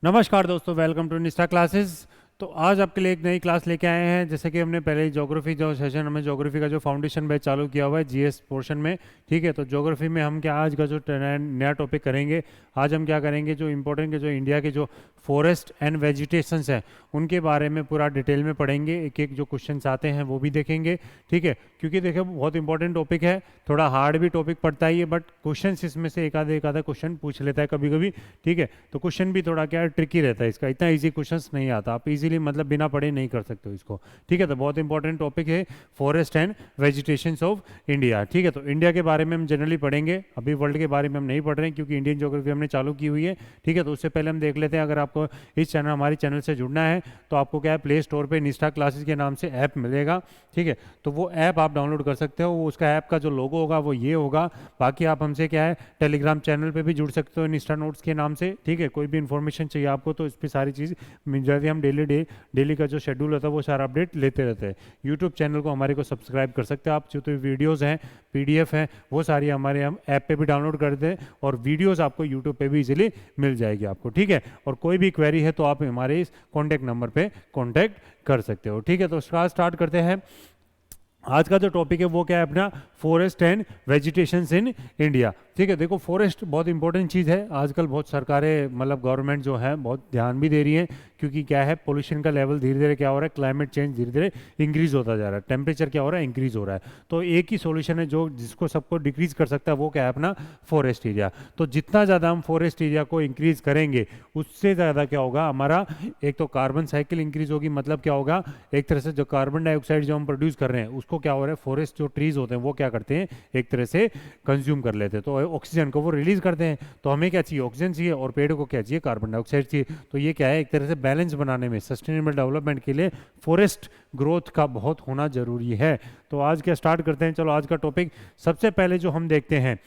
नमस्कार दोस्तों, welcome to निष्ठा क्लासेस। तो आज आपके लिए एक नई क्लास लेके आए हैं। जैसे कि हमने पहले ज्योग्राफी जो सेशन हमें ज्योग्राफी का जो फाउंडेशन बैच चालू किया हुआ है जीएस पोर्शन में, ठीक है। तो ज्योग्राफी में हम क्या आज का जो नया टॉपिक करेंगे, आज हम क्या करेंगे, जो इंपॉर्टेंट के जो इंडिया के जो फॉरेस्ट एंड वेजिटेशंस हैं उनके बारे में पूरा डिटेल में पढ़ेंगे। एक एक जो क्वेश्चंस आते हैं वो भी देखेंगे, ठीक है। क्योंकि देखिए बहुत इंपॉर्टेंट टॉपिक है, थोड़ा हार्ड भी टॉपिक पड़ता ही है, बट क्वेश्चन इसमें से एक आधा क्वेश्चन पूछ लेता है कभी कभी, ठीक है। तो क्वेश्चन भी थोड़ा क्या ट्रिकी रहता है, इसका इतना इजी क्वेश्चंस नहीं आता, आप इजीली मतलब बिना पढ़े नहीं कर सकते हो इसको, ठीक है। तो बहुत इंपॉर्टेंट टॉपिक है forest and vegetations of India, ठीक है। तो इंडिया के बारे में हम जनरली पढ़ेंगे, अभी वर्ल्ड के बारे में हम नहीं पढ़ रहे हैं क्योंकि इंडियन ज्योग्राफी हमने चालू की हुई है, ठीक है। तो उससे पहले हम देख लेते हैं, अगर आपको इस चैनल हमारे चैनल से जुड़ना है तो आपको क्या है, प्ले स्टोर पे निष्ठा क्लासेस के नाम से ऐप मिलेगा, ठीक है। तो वो ऐप आप डाउनलोड कर सकते हो, उसका ऐप का जो लोगो होगा वो ये होगा। बाकी आप हमसे क्या है टेलीग्राम चैनल पे भी जुड़ सकते हो निष्ठा नोट्स के नाम से, ठीक है। कोई भी इन्फॉर्मेशन चाहिए आपको तो इस पर सारी चीज़ मिल जाती है। हम डेली का जो शेड्यूल होता है वो सारा अपडेट लेते रहते हैं। यूट्यूब चैनल को हमारे को सब्सक्राइब कर सकते हैं आप, जो तो वीडियोज़ हैं पीडीएफ हैं वो सारी हमारे हम ऐप पे भी डाउनलोड कर दें, और वीडियोज़ आपको यूट्यूब पे भी इजीली मिल जाएगी आपको, ठीक है। और कोई भी क्वेरी है तो आप हमारे इस कॉन्टैक्ट नंबर पे कॉन्टैक्ट कर सकते हो, ठीक है। तो स्टार्ट करते हैं। आज का जो टॉपिक है वो क्या है अपना, forest and vegetations in India, ठीक है। देखो फॉरेस्ट बहुत इंपॉर्टेंट चीज़ है, आजकल बहुत सरकारें मतलब गवर्नमेंट जो है बहुत ध्यान भी दे रही है, क्योंकि क्या है पोल्यूशन का लेवल धीरे धीरे क्या हो रहा है, क्लाइमेट चेंज धीरे धीरे इंक्रीज होता जा रहा है, टेम्परेचर क्या हो रहा है, इंक्रीज हो रहा है। तो एक ही सोल्यूशन है जो जिसको सबको डिक्रीज कर सकता है, वो क्या है अपना फॉरेस्ट एरिया। तो जितना ज़्यादा हम फॉरेस्ट एरिया को इंक्रीज करेंगे उससे ज़्यादा क्या होगा हमारा, एक तो कार्बन साइकिल इंक्रीज होगी, मतलब क्या होगा, एक तरह से जो कार्बन डाइऑक्साइड जो हम प्रोड्यूस कर रहे हैं उसको क्या हो रहा है, फॉरेस्ट जो ट्रीज होते हैं वो क्या करते हैं, एक तरह से कंज्यूम कर लेते हैं, तो ऑक्सीजन को वो रिलीज करते हैं। तो हमें क्या चाहिए, ऑक्सीजन चाहिए, और पेड़ को क्या चाहिए, कार्बन डाइऑक्साइड चाहिए। तो ये क्या है, एक तरह से बैलेंस बनाने में, सस्टेनेबल डेवलपमेंट के लिए फॉरेस्ट ग्रोथ का बहुत होना जरूरी है। तो आज क्या स्टार्ट करते हैं, चलो आज का टॉपिक सबसे पहले जो हम देखते हैं,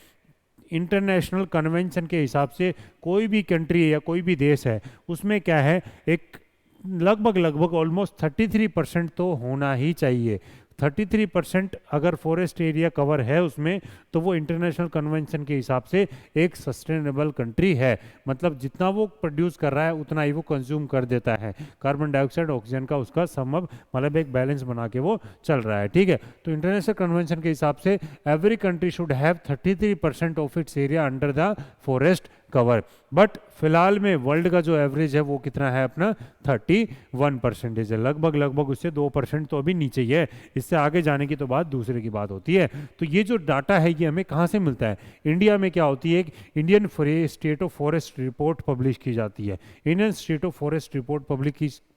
इंटरनेशनल कन्वेंशन के हिसाब से कोई भी कंट्री है या कोई भी देश है उसमें क्या है, एक लगभग ऑलमोस्ट 33% तो होना ही चाहिए। 33% अगर फॉरेस्ट एरिया कवर है उसमें, तो वो इंटरनेशनल कन्वेंशन के हिसाब से एक सस्टेनेबल कंट्री है। मतलब जितना वो प्रोड्यूस कर रहा है उतना ही वो कंज्यूम कर देता है, कार्बन डाइऑक्साइड ऑक्सीजन का उसका समअप मतलब एक बैलेंस बना के वो चल रहा है, ठीक है। तो इंटरनेशनल कन्वेंशन के हिसाब से every country should have 33% of its area under the forest cover. But फिलहाल में वर्ल्ड का जो एवरेज है वो कितना है अपना, 31% है, लगभग उससे 2% तो अभी नीचे ही है। इससे आगे जाने की तो बात दूसरे की बात होती है। तो ये जो डाटा है ये हमें कहाँ से मिलता है, इंडिया में क्या होती है, एक Indian state of forest report publish की जाती है, Indian state of forest report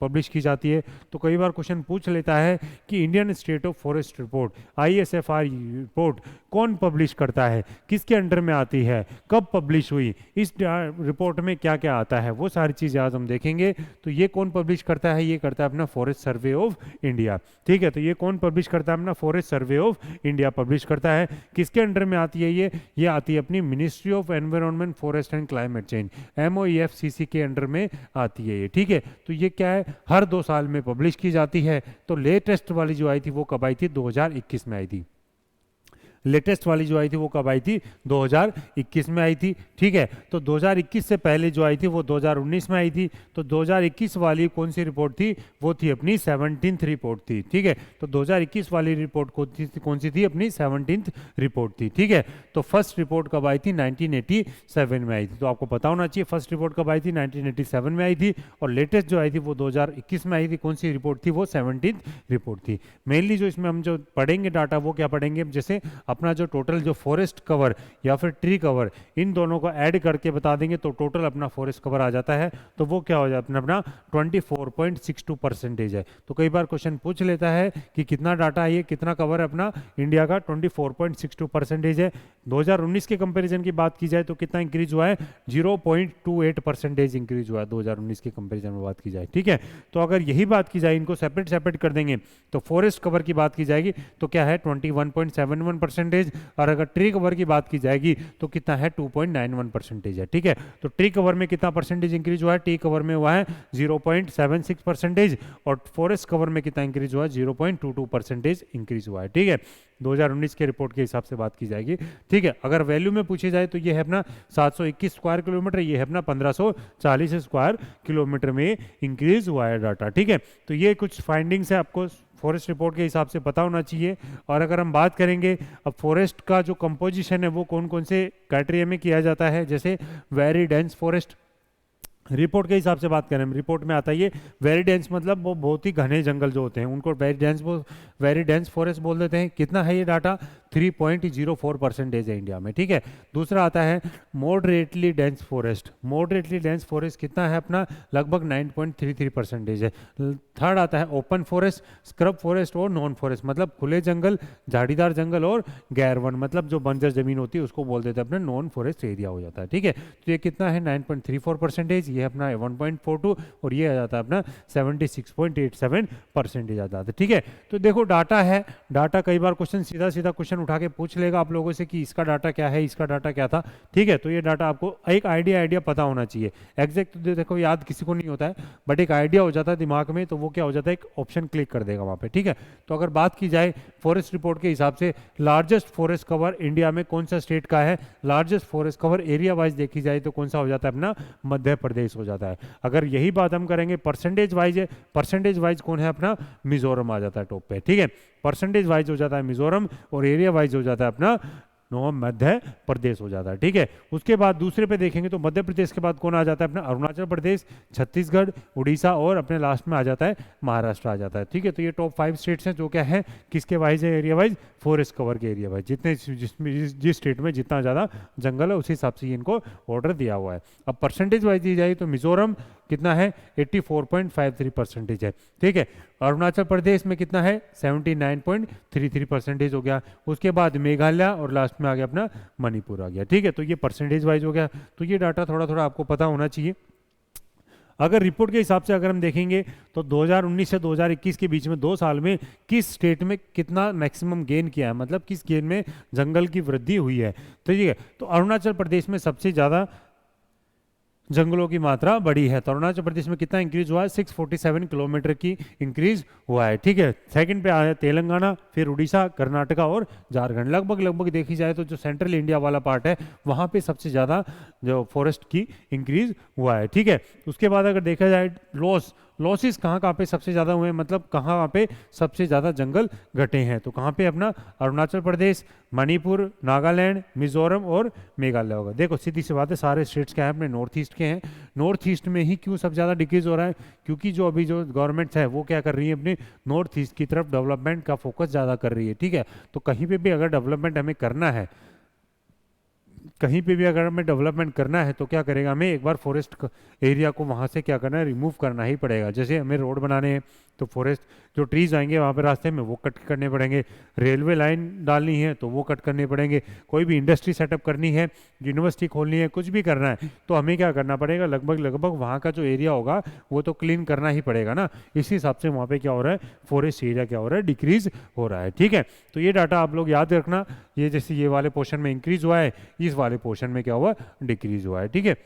publish की जाती है। तो कई बार क्वेश्चन पूछ लेता है कि Indian state of forest report ISFR report कौन पब्लिश करता है, किसके अंडर में आती है, कब पब्लिश हुई, इस रिपोर्ट में क्या क्या आता है, वो सारी चीज़ें आज हम देखेंगे। तो ये कौन पब्लिश करता है, ये करता है अपना फॉरेस्ट सर्वे ऑफ इंडिया, ठीक है। तो ये कौन पब्लिश करता है, अपना forest survey of India publish करता है। किसके अंडर में आती है ये आती है अपनी ministry of environment forest and climate change, MOEFCC के अंडर में आती है ये, ठीक है। तो ये क्या है, हर 2 साल में पब्लिश की जाती है। तो लेटेस्ट वाली जो आई थी वो कब आई थी, 2021 में आई थी। लेटेस्ट वाली जो आई थी वो कब आई थी, 2021 में आई थी, ठीक है। तो 2021 से पहले जो आई थी वो 2019 में आई थी। तो 2021 वाली कौन सी रिपोर्ट थी, वो थी अपनी 17th रिपोर्ट थी, ठीक है। तो 2021 वाली रिपोर्ट कौन सी थी, अपनी 17th रिपोर्ट थी, ठीक है। तो फर्स्ट रिपोर्ट कब आई थी, 1987 में आई थी। तो आपको पता होना चाहिए फर्स्ट रिपोर्ट कब आई थी, 1987 में आई थी। और लेटेस्ट जो आई थी वो 2021 में आई थी। कौन सी रिपोर्ट थी, वो 17th रिपोर्ट थी। मेनली जो इसमें हम जो पढ़ेंगे डाटा वो क्या पढ़ेंगे, जैसे अपना जो टोटल जो फॉरेस्ट कवर या फिर ट्री कवर, इन दोनों को ऐड करके बता देंगे तो टोटल अपना फॉरेस्ट कवर आ जाता है। तो वो क्या हो जाता है अपना 24.62% है। तो कई बार क्वेश्चन पूछ लेता है कि कितना डाटा है, ये कितना कवर है अपना इंडिया का, 24.62% है। 2019 के कंपैरिजन की बात की जाए तो कितना इंक्रीज हुआ है, 0.28% इंक्रीज हुआ है 2019 के कंपैरिजन में बात की जाए, ठीक है। तो अगर यही बात की जाए, इनको सेपरेट कर देंगे तो फॉरेस्ट कवर की बात की जाएगी तो क्या है 21.71% परसेंटेज, और अगर ट्री कवर की बात की जाएगी तो कितना है 2.91% है। ठीक है, तो ट्री कवर में कितना परसेंटेज इंक्रीज हुआ है, ट्री कवर में हुआ है 0.76%, और फॉरेस्ट कवर में कितना इंक्रीज हुआ है 0.22% इंक्रीज हुआ है। ठीक है, 2019 के रिपोर्ट के हिसाब से बात की जाएगी। ठीक है, अगर वैल्यू में पूछी जाए तो ये है अपना 721 स्क्वायर किलोमीटर, ये है अपना 1540 स्क्वायर किलोमीटर में इंक्रीज हुआ है डाटा। ठीक है, तो ये कुछ फाइंडिंग्स है, आपको फॉरेस्ट रिपोर्ट के हिसाब से पता होना चाहिए। और अगर हम बात करेंगे अब फॉरेस्ट का जो कंपोजिशन है वो कौन कौन से क्राइटेरिया में किया जाता है, जैसे वेरी डेंस फॉरेस्ट, रिपोर्ट के हिसाब से बात करें, रिपोर्ट में आता है ये वेरी डेंस, मतलब वो बहुत ही घने जंगल जो होते हैं उनको वेरी डेंस फॉरेस्ट बोल देते हैं। कितना है ये डाटा, 3.04% है इंडिया में। ठीक है, दूसरा आता है moderately dense forest, moderately dense forest कितना है अपना, लगभग 9.33% है। थर्ड आता है ओपन फॉरेस्ट, स्क्रब फॉरेस्ट और नॉन फॉरेस्ट, मतलब खुले जंगल, झाड़ीदार जंगल और गैर वन, मतलब जो बंजर जमीन होती है उसको बोल देते हैं अपना नॉन फॉरेस्ट एरिया हो जाता है। ठीक है, तो ये कितना है 9.34%, ये अपना 1.42, और ये आ जाता है अपना 76.87% आ जाता है। ठीक है, तो देखो डाटा है, डाटा कई बार क्वेश्चन सीधा सीधा क्वेश्चन उठा के पूछ लेगा आप लोगों से कि इसका डाटा क्या है, इसका डाटा क्या था। ठीक है, तो ये डाटा आपको एक आइडिया पता होना चाहिए। एग्जैक्ट तो देखो याद किसी को नहीं होता है, बट एक आइडिया हो जाता है दिमाग में, तो वो क्या हो जाता है, एक ऑप्शन क्लिक कर देगा वहाँ पे। ठीक है, तो अगर बात की जाए फॉरेस्ट रिपोर्ट के हिसाब से लार्जेस्ट फॉरेस्ट कवर इंडिया में कौन सा स्टेट का है, largest forest cover area wise देखी जाए तो कौन सा हो जाता है अपना, मध्य प्रदेश हो जाता है। अगर यही बात हम करेंगे परसेंटेज वाइज है, परसेंटेज वाइज कौन है अपना, मिजोरम आ जाता है टॉप पे। ठीक है, परसेंटेज वाइज हो जाता है मिजोरम, और एरिया वाइज हो जाता है अपना मध्य प्रदेश हो जाता है। ठीक है, उसके बाद दूसरे पे देखेंगे तो मध्य प्रदेश के बाद कौन आ जाता है अपना, अरुणाचल प्रदेश, छत्तीसगढ़, उड़ीसा, और अपने लास्ट में आ जाता है महाराष्ट्र आ जाता है। ठीक है, तो ये टॉप 5 स्टेट्स हैं जो क्या है, किसके वाइज है, एरिया वाइज, फॉरेस्ट कवर के एरिया वाइज, जितने जिस स्टेट में जितना ज़्यादा जंगल है उसी हिसाब से इनको ऑर्डर दिया हुआ है। अब परसेंटेज वाइज दी जाए तो मिजोरम कितना है 84.53% है। ठीक है, अरुणाचल प्रदेश में कितना है 79.33% हो गया। उसके बाद मेघालय, और लास्ट में आ गया अपना मणिपुर आ गया। ठीक है, तो ये परसेंटेज वाइज हो गया, तो ये डाटा थोड़ा थोड़ा आपको पता होना चाहिए। अगर रिपोर्ट के हिसाब से अगर हम देखेंगे तो 2019 से 2021 के बीच में 2 साल में किस स्टेट में कितना मैक्सिमम गेन किया है, मतलब किस गेन में जंगल की वृद्धि हुई है। तो ठीक है, तो अरुणाचल प्रदेश में सबसे ज़्यादा जंगलों की मात्रा बढ़ी है, तो अरुणाचल प्रदेश में कितना इंक्रीज हुआ है, 647 किलोमीटर की इंक्रीज हुआ है। ठीक है, सेकंड पे आया तेलंगाना, फिर उड़ीसा, कर्नाटका और झारखंड। लगभग देखी जाए तो जो सेंट्रल इंडिया वाला पार्ट है वहाँ पे सबसे ज़्यादा जो फॉरेस्ट की इंक्रीज हुआ है। ठीक है, उसके बाद अगर देखा जाए लॉसेस कहाँ पे सबसे ज़्यादा हुए हैं, मतलब कहाँ पे सबसे ज़्यादा जंगल घटे हैं, तो कहाँ पे अपना अरुणाचल प्रदेश, मणिपुर, नागालैंड, मिजोरम और मेघालय होगा। देखो सीधी सी बात है, सारे स्टेट्स क्या है अपने नॉर्थ ईस्ट के हैं। नॉर्थ ईस्ट में ही क्यों सबसे ज़्यादा डिक्रीज हो रहा है, क्योंकि जो अभी जो गवर्नमेंट है वो क्या कर रही है, अपने नॉर्थ ईस्ट की तरफ डेवलपमेंट का फोकस ज़्यादा कर रही है। ठीक है, तो कहीं पर भी अगर डेवलपमेंट हमें करना है, कहीं पे भी अगर हमें डेवलपमेंट करना है तो क्या करेगा, हमें एक बार फॉरेस्ट एरिया को वहाँ से क्या करना है, रिमूव करना ही पड़ेगा। जैसे हमें रोड बनाने हैं तो फॉरेस्ट जो ट्रीज आएंगे वहाँ पे रास्ते में वो कट करने पड़ेंगे, रेलवे लाइन डालनी है तो वो कट करने पड़ेंगे, कोई भी इंडस्ट्री सेटअप करनी है, यूनिवर्सिटी खोलनी है, कुछ भी करना है तो हमें क्या करना पड़ेगा, लगभग वहाँ का जो एरिया होगा वो तो क्लीन करना ही पड़ेगा ना। इसी हिसाब से वहाँ पे क्या हो रहा है, फॉरेस्ट एरिया क्या हो रहा है, डिक्रीज हो रहा है। ठीक है, तो ये डाटा आप लोग याद रखना, ये जैसे ये वाले पोर्शन में इंक्रीज हुआ है, इस वाले पोर्शन में क्या हुआ, डिक्रीज हुआ है। ठीक है,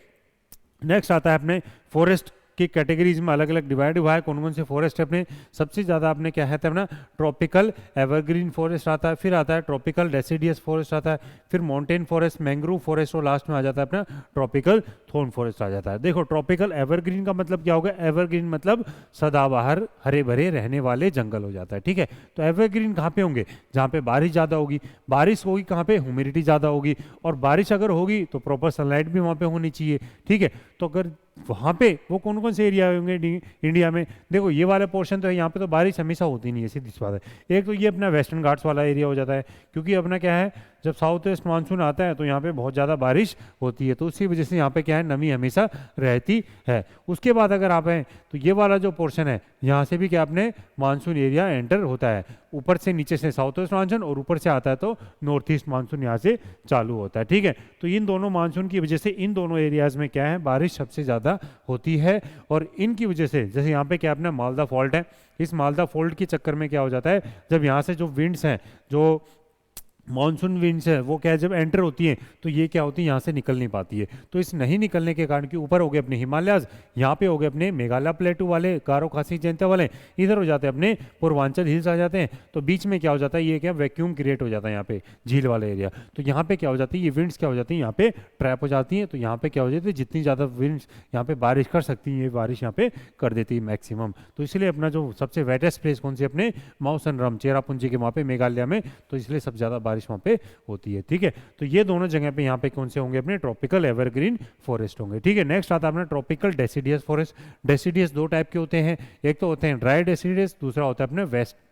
नेक्स्ट आता है अपने फॉरेस्ट की कैटेगरीज में अलग अलग डिवाइड हुआ है, कौन कौन से फॉरेस्ट है अपने। सबसे ज़्यादा आपने क्या है अपना ट्रॉपिकल एवरग्रीन फॉरेस्ट आता है, फिर आता है ट्रॉपिकल डेसिडियस फॉरेस्ट आता है, फिर माउंटेन फॉरेस्ट, मैंग्रोव फॉरेस्ट, और लास्ट में आ जाता है अपना ट्रॉपिकल थॉर्न फॉरेस्ट आ जाता है। देखो ट्रॉपिकल एवरग्रीन का मतलब क्या होगा, एवरग्रीन मतलब सदाबहार हरे भरे रहने वाले जंगल हो जाता है। ठीक है, तो एवरग्रीन कहाँ पे होंगे, जहाँ पे बारिश ज़्यादा होगी, बारिश होगी कहाँ पे, ह्यूमिडिटी ज़्यादा होगी, और बारिश अगर होगी तो प्रॉपर सनलाइट भी वहाँ पे होनी चाहिए। ठीक है, तो अगर वहाँ पे वो कौन कौन से एरिया होंगे इंडिया में, देखो ये वाला पोर्शन तो है, यहाँ पे तो बारिश हमेशा होती नहीं है, सीधी सी बात है। एक तो ये अपना वेस्टर्न घाट्स वाला एरिया हो जाता है, क्योंकि अपना क्या है, जब साउथ वेस्ट मानसून आता है तो यहाँ पे बहुत ज़्यादा बारिश होती है, तो उसी वजह से यहाँ पे क्या है, नमी हमेशा रहती है। उसके बाद अगर आप हैं तो ये वाला जो पोर्शन है यहाँ से भी क्या अपने मानसून एरिया एंटर होता है, ऊपर से नीचे से साउथ वेस्ट मानसून, और ऊपर से आता है तो नॉर्थ ईस्ट मानसून यहाँ से चालू होता है। ठीक है, तो इन दोनों मानसून की वजह से इन दोनों एरियाज में क्या है, बारिश सबसे ज़्यादा होती है, और इनकी वजह से जैसे यहाँ पे क्या अपना मालदा फॉल्ट है, इस मालदा फॉल्ट के चक्कर में क्या हो जाता है, जब यहाँ से जो विंड्स हैं, जो मानसून विंड्स है वो क्या है, जब एंटर होती है तो ये क्या होती है, यहाँ से निकल नहीं पाती है। तो इस नहीं निकलने के कारण कि ऊपर हो गए अपने हिमालयाज, यहाँ पे हो गए अपने मेघालय प्लेटू वाले, गारो खासी जयंतिया वाले, इधर हो जाते हैं अपने पूर्वांचल हिल्स आ जाते हैं। तो बीच में क्या हो जाता है, ये क्या वैक्यूम क्रिएट हो जाता है यहाँ पे झील वाले एरिया। तो यहाँ पे क्या हो जाती है, ये विंड्स क्या हो जाती है, यहाँ पे ट्रैप हो जाती है। तो यहाँ पे क्या हो जाती है, जितनी ज़्यादा विंड्स यहाँ पे बारिश कर सकती है, ये बारिश यहाँ पे कर देती है मैक्सिमम। तो इसलिए अपना जो सबसे वेटेस्ट प्लेस कौन सी है, अपने मौसन रम चेरापूंजी के वहाँ पे मेघालय में, तो इसलिए सबसे ज़्यादा बारिश वहाँ पे होती है। ठीक है, तो ये दोनों जगह पे यहाँ पे कौन से होंगे, अपने ट्रॉपिकल एवरग्रीन फॉरेस्ट होंगे। ठीक है, नेक्स्ट आता है अपना ट्रॉपिकल डेसिडियस फॉरेस्ट। डेसिडियस दो टाइप के होते हैं, एक तो होते हैं ड्राई डेसिडियस, दूसरा होता है अपने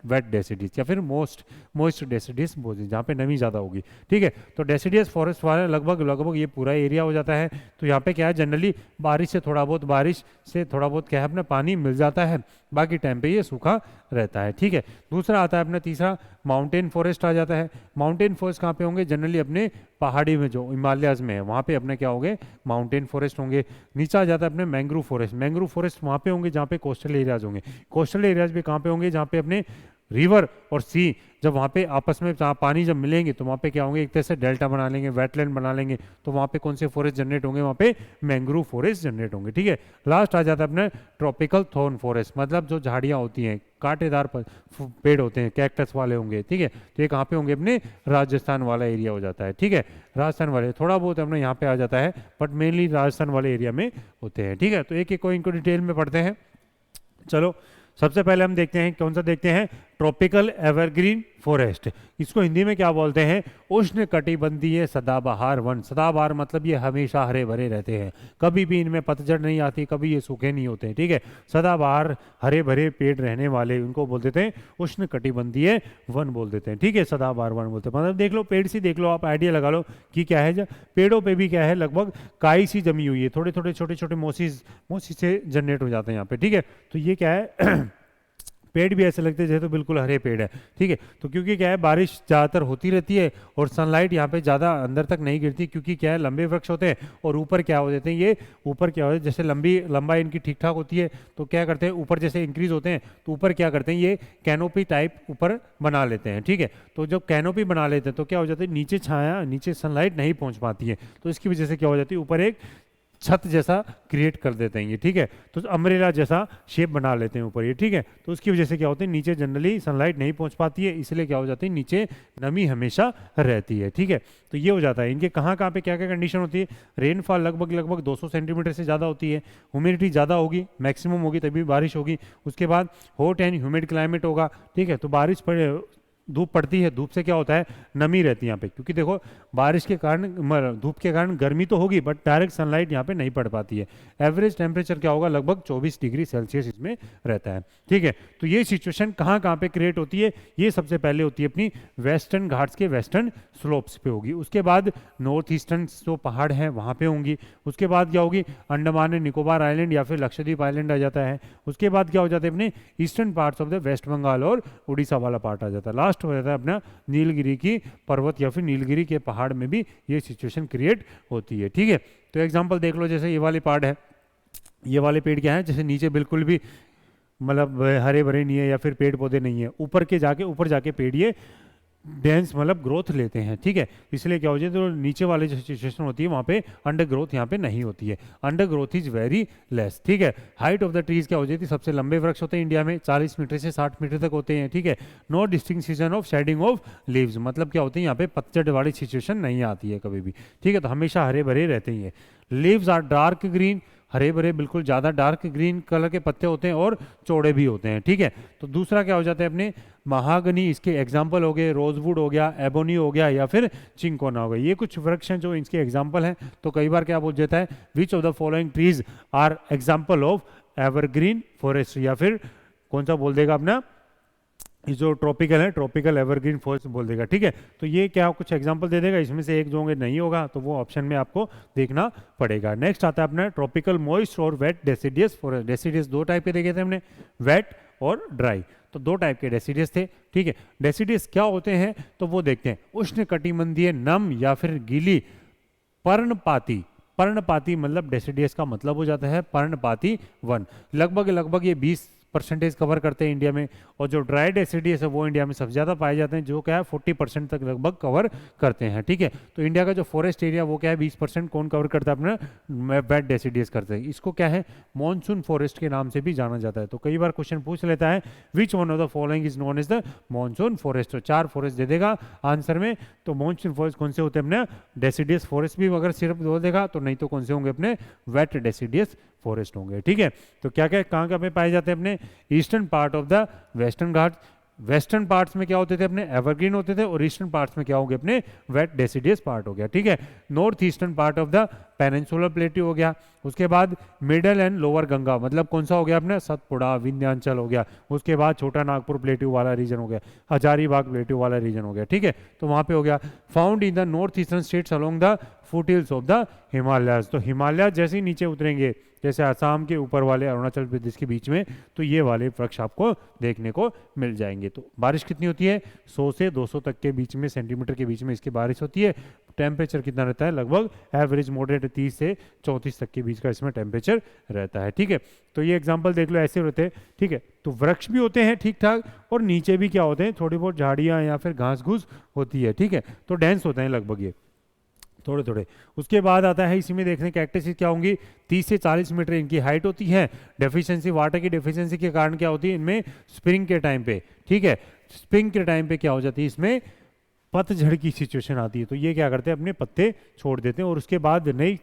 वेट डेसिडियस या फिर मोस्ट डेसिडियस बोलते हैं, जहाँ पे नमी ज़्यादा होगी। ठीक है, तो डेसिडियस फॉरेस्ट वाले लगभग लगभग ये पूरा एरिया हो जाता है। तो यहाँ पे क्या है, जनरली बारिश से थोड़ा बहुत क्या है, अपना पानी मिल जाता है, बाकी टाइम पे ये सूखा रहता है। ठीक है, दूसरा आता है अपना तीसरा माउंटेन फॉरेस्ट आ जाता है। माउंटेन फॉरेस्ट कहाँ पे होंगे, जनरली अपने पहाड़ी में जो हिमालयाज में है वहाँ पे अपने क्या होंगे, माउंटेन फॉरेस्ट होंगे। नीचे आ जाता है अपने मैंग्रोव फॉरेस्ट। मैंग्रोव फॉरेस्ट वहाँ पे होंगे जहाँ पे कोस्टल एरियाज होंगे। कोस्टल एरियाज भी कहाँ पे होंगे, जहाँ पे अपने रिवर और सी जब वहाँ पे आपस में पानी जब मिलेंगे तो वहाँ पे क्या होंगे, एक तरह से डेल्टा बना लेंगे, वेटलैंड बना लेंगे। तो वहाँ पे कौन से फॉरेस्ट जनरेट होंगे, वहाँ पे मैंग्रोव फॉरेस्ट जनरेट होंगे। ठीक है, लास्ट आ जाता है अपने ट्रॉपिकल थॉर्न फॉरेस्ट, मतलब जो झाड़ियाँ होती हैं, कांटेदार पेड़ होते हैं, कैक्टस वाले होंगे। ठीक है, तो ये कहाँ पे होंगे, अपने राजस्थान वाला एरिया हो जाता है। ठीक है, राजस्थान वाले थोड़ा बहुत अपने यहाँ पे आ जाता है, बट मेनली राजस्थान वाले एरिया में होते हैं। ठीक है, तो एक एक को इनको डिटेल में पढ़ते हैं। चलो, सबसे पहले हम देखते हैं कौन सा, देखते हैं ट्रॉपिकल एवरग्रीन फॉरेस्ट। इसको हिंदी में क्या बोलते हैं, उष्ण कटिबंधीय सदाबहार वन। सदाबहार मतलब ये हमेशा हरे भरे रहते हैं, कभी भी इनमें पतझड़ नहीं आती, कभी ये सूखे नहीं होते हैं। ठीक है, सदाबहार हरे भरे पेड़ रहने वाले, उनको बोल देते हैं उष्ण कटिबंधीय वन बोल देते हैं। ठीक है, सदाबहार वन बोलते हैं। मतलब देख लो, पेड़ सी देख लो, आप आइडिया लगा लो कि क्या है, जब पेड़ों पे भी क्या है, लगभग काई सी जमी हुई है, थोड़े थोड़े छोटे छोटे मोसी से जनरेट हो जाते हैं यहाँ पे। ठीक है, तो ये क्या है पेड़ भी ऐसे लगते हैं जैसे तो बिल्कुल हरे पेड़ है। ठीक है, तो क्योंकि क्या है, बारिश ज़्यादातर होती रहती है और सनलाइट यहाँ पे ज़्यादा अंदर तक नहीं गिरती, क्योंकि क्या है, लंबे वृक्ष होते हैं और ऊपर क्या हो जाते हैं, ये ऊपर क्या होता है, जैसे लंबाई इनकी ठीक ठाक होती है, तो क्या करते हैं, ऊपर जैसे इंक्रीज होते हैं तो ऊपर क्या करते हैं, ये कैनोपी टाइप ऊपर बना लेते हैं। ठीक है, तो जब कैनोपी बना लेते हैं तो क्या हो जाता है, नीचे छाया, नीचे सनलाइट नहीं पहुँच पाती है, तो इसकी वजह से क्या हो जाती है, ऊपर एक छत जैसा क्रिएट कर देते हैं ये। ठीक है, तो अम्ब्रेला जैसा शेप बना लेते हैं ऊपर ये। ठीक है, तो उसकी वजह से क्या होता है, नीचे जनरली सनलाइट नहीं पहुंच पाती है, इसलिए क्या हो जाती है, नीचे नमी हमेशा रहती है। ठीक है, तो ये हो जाता है। इनके कहाँ कहाँ पे क्या क्या कंडीशन होती है, रेनफॉल लगभग लगभग 200 सेंटीमीटर से ज़्यादा होती है, ह्यूमिडिटी ज़्यादा होगी, मैक्सिमम होगी तभी बारिश होगी। उसके बाद हॉट एंड ह्यूमिड क्लाइमेट होगा। ठीक है, तो बारिश पड़े, धूप पड़ती है, धूप से क्या होता है, नमी रहती है यहाँ पे, क्योंकि देखो बारिश के कारण धूप के कारण गर्मी तो होगी, बट डायरेक्ट सनलाइट यहाँ पे नहीं पड़ पाती है। एवरेज टेम्परेचर क्या होगा, लगभग 24 डिग्री सेल्सियस इसमें रहता है। ठीक है, तो ये सिचुएशन कहाँ कहाँ पे क्रिएट होती है, ये सबसे पहले होती है अपनी वेस्टर्न घाट्स के वेस्टर्न स्लोप्स पे होगी। उसके बाद नॉर्थ ईस्टर्न जो पहाड़ हैं वहाँ पे होंगी। उसके बाद क्या होगी, अंडमान एंड निकोबार आइलैंड या फिर लक्षद्वीप आइलैंड आ जाता है। उसके बाद क्या हो जाता है, अपने eastern parts of the West Bengal और उड़ीसा वाला पार्ट आ जाता है। लास्ट हो जाता है अपना नीलगिरी की पर्वत या फिर नीलगिरी के पहाड़ में भी ये सिचुएशन क्रिएट होती है। ठीक है, तो एग्जांपल देख लो, जैसे ये वाले पार्ट है, ये वाले पेड़ क्या है, जैसे नीचे बिल्कुल भी मतलब हरे भरे नहीं है या फिर पेड़ पौधे नहीं है, ऊपर जाके पेड़ ये डेंस मतलब ग्रोथ लेते हैं। ठीक है, इसलिए क्या हो जाए, तो नीचे वाले जो सिचुएशन होती है वहाँ पे अंडर ग्रोथ यहाँ पे नहीं होती है, under growth is very less. ठीक है, हाइट ऑफ द ट्रीज क्या हो जाती है, सबसे लंबे वृक्ष होते हैं इंडिया में, 40 मीटर से 60 मीटर तक होते हैं। ठीक है, no distinct season of shedding of leaves, मतलब क्या होते हैं, यहाँ पे पतझड़ वाली सिचुएशन नहीं आती है कभी भी। ठीक है, तो हमेशा हरे भरे रहते हैं। लीव्स आर डार्क ग्रीन, हरे भरे बिल्कुल ज़्यादा डार्क ग्रीन कलर के पत्ते होते हैं और चौड़े भी होते हैं। ठीक है, तो दूसरा क्या हो जाता है, अपने महागनी, इसके एग्जाम्पल हो गए, रोजवुड हो गया, एबोनी हो गया या फिर चिंकोना हो गया, ये कुछ वृक्ष हैं जो इसके एग्जाम्पल हैं। तो कई बार क्या बोल जाता है, which of the following trees are example of evergreen forest, या फिर कौन सा बोल देगा अपना, ये जो ट्रॉपिकल है, ट्रॉपिकल एवरग्रीन फॉरेस्ट बोल देगा। ठीक है, तो ये क्या कुछ एग्जांपल दे देगा, इसमें से एक जो होंगे नहीं होगा तो वो ऑप्शन में आपको देखना पड़ेगा। नेक्स्ट आता है अपना ट्रॉपिकल मॉइस्ट और वेट डेसिडियस फॉरेस्ट। डेसिडियस दो टाइप के देखे थे हमने, वेट और ड्राई, तो दो टाइप के डेसिडियस थे। ठीक है, डेसिडियस क्या होते हैं तो वो देखते हैं, उष्ण कटिबंधीय नम या फिर गीली पर्णपाती। पर्णपाती मतलब डेसिडियस का मतलब हो जाता है पर्णपाती वन। लगभग लगभग ये 20 परसेंटेज कवर करते हैं इंडिया में, और जो ड्राई डेसिडियस है वो इंडिया में सबसे ज़्यादा पाए जाते हैं, जो क्या है 40% तक लगभग कवर करते हैं। ठीक है, तो इंडिया का जो फॉरेस्ट एरिया वो क्या है 20% कौन कवर करता है अपना, वेट डेसिडियस करते हैं। इसको क्या है मॉनसून फॉरेस्ट के नाम से भी जाना जाता है। तो कई बार क्वेश्चन पूछ लेता है which one of the following is known as the monsoon forest, तो 4 फॉरेस्ट दे देगा आंसर में। तो मॉनसून फॉरेस्ट कौन से होते हैं अपने, डेसिडियस फॉरेस्ट भी अगर सिर्फ दो देगा तो, नहीं तो कौन से होंगे अपने वेट डेसिडियस फॉरेस्ट होंगे। ठीक है, तो क्या क्या कहाँ कहाँ पे पाए जाते हैं अपने, eastern part of the western Ghat, western parts में क्या होते थे अपने एवरग्रीन होते थे, और ईस्टर्न पार्ट्स में क्या होंगे अपने वेट डेसिडियस पार्ट हो गया। ठीक है, north eastern part of the peninsular plateau हो गया। उसके बाद मिडल एंड लोअर गंगा, मतलब कौन सा हो गया अपना, सतपुड़ा विंध्याचल हो गया। उसके बाद छोटा नागपुर प्लेट्यू वाला रीजन हो गया, हजारीबाग प्लेट्यू वाला रीजन हो गया। ठीक है, तो वहां पे हो गया। Found in the north eastern states along the foothills of the Himalayas, तो हिमालय जैसे ही नीचे उतरेंगे, जैसे असम के ऊपर वाले अरुणाचल प्रदेश के बीच में, तो ये वाले वृक्ष आपको देखने को मिल जाएंगे। तो बारिश कितनी होती है, 100 से 200 तक के बीच में, सेंटीमीटर के बीच में इसकी बारिश होती है। टेम्परेचर कितना रहता है, लगभग एवरेज मॉडरेट 30 से 34 तक के बीच का इसमें टेम्परेचर रहता है। ठीक है, तो ये एग्जांपल देख लो, ऐसे होते हैं। ठीक है, तो वृक्ष भी होते हैं ठीक ठाक, और नीचे भी क्या होते हैं, थोड़ी बहुत झाड़ियाँ या फिर घास घूस होती है। ठीक है, तो डेंस होते हैं लगभग ये थोड़े थोड़े। उसके बाद आता है इसी में देखने कैक्टस क्या होंगी, 30 से 40 मीटर इनकी हाइट होती है। डेफिशिएंसी, वाटर की डेफिशिएंसी के कारण क्या होती है इनमें, स्प्रिंग के टाइम पे, ठीक है, स्प्रिंग के टाइम पे क्या हो जाती है इसमें, पतझड़ की सिचुएशन आती है। तो ये क्या करते हैं अपने पत्ते छोड़ देते हैं, और उसके बाद नई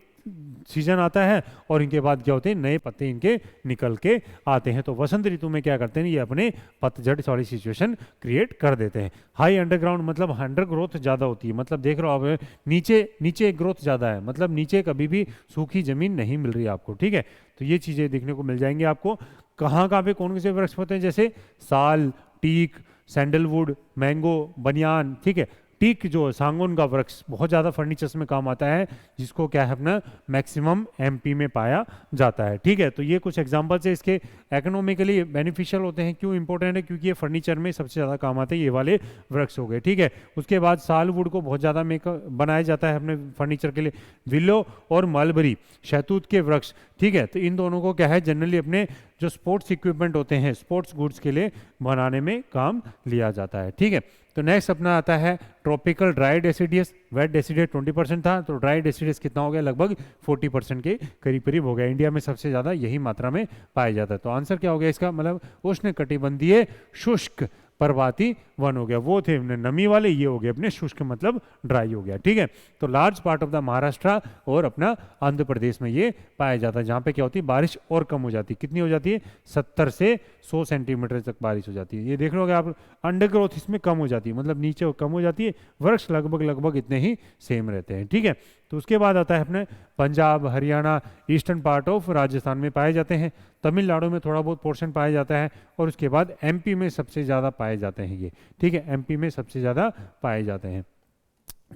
सीजन आता है, और इनके बाद क्या होते हैं नए पत्ते इनके निकल के आते हैं। तो वसंत ऋतु में क्या करते हैं ये अपने पतझड़ वाली सिचुएशन क्रिएट कर देते हैं। हाई अंडरग्राउंड मतलब अंडर ग्रोथ ज़्यादा होती है, मतलब देख रहे हो आप नीचे नीचे ग्रोथ ज़्यादा है, मतलब नीचे कभी भी सूखी जमीन नहीं मिल रही है आपको। ठीक है, तो ये चीज़ें देखने को मिल जाएंगी आपको। कहाँ कहाँ पे कौन से वृक्ष होते हैं, जैसे साल, टीक, सैंडलवुड, मैंगो, बनियान। ठीक है, टीक जो सांगोन का वृक्ष बहुत ज़्यादा फर्नीचर्स में काम आता है, जिसको क्या है अपना मैक्सिमम एमपी में पाया जाता है। ठीक है, तो ये कुछ एग्जांपल्स है इसके। इकोनॉमिकली बेनिफिशियल होते हैं, क्यों इंपॉर्टेंट है, क्योंकि ये फर्नीचर में सबसे ज़्यादा काम आते हैं, ये वाले वृक्ष हो गए। ठीक है, उसके बाद सालवुड को बहुत ज़्यादा बनाया जाता है अपने फर्नीचर के लिए। विलो और मलबरी शहतूत के वृक्ष, ठीक है, तो इन दोनों को क्या है जनरली अपने जो स्पोर्ट्स इक्विपमेंट होते हैं, स्पोर्ट्स गुड्स के लिए बनाने में काम लिया जाता है। ठीक है, तो नेक्स्ट अपना आता है tropical dry deciduous. Wet deciduous 20% था, तो ड्राई डेसिडियस कितना हो गया, लगभग 40% के करीब करीब हो गया। इंडिया में सबसे ज़्यादा यही मात्रा में पाया जाता है। तो आंसर क्या हो गया इसका, मतलब उष्ण कटिबंधीय शुष्क पर्वतीय वन हो गया, वो थे नमी वाले, ये हो गए अपने शुष्क मतलब ड्राई हो गया। ठीक है, तो large part of the Maharashtra और अपना आंध्र प्रदेश में ये पाया जाता है, जहाँ पे क्या होती है बारिश और कम हो जाती है। कितनी हो जाती है, 70 से 100 सेंटीमीटर तक बारिश हो जाती है। ये देख लो आप, अंडर ग्रोथ इसमें कम हो जाती है, मतलब नीचे कम हो जाती है, वृक्ष लगभग लगभग इतने ही सेम रहते हैं। ठीक है, तो उसके बाद आता है अपने Punjab, Haryana, eastern part of Rajasthan में पाए जाते हैं। तमिलनाडु में थोड़ा बहुत पोर्शन पाया जाता है, और उसके बाद एमपी में सबसे ज़्यादा पाए जाते हैं ये। ठीक है, एमपी में सबसे ज़्यादा पाए जाते हैं।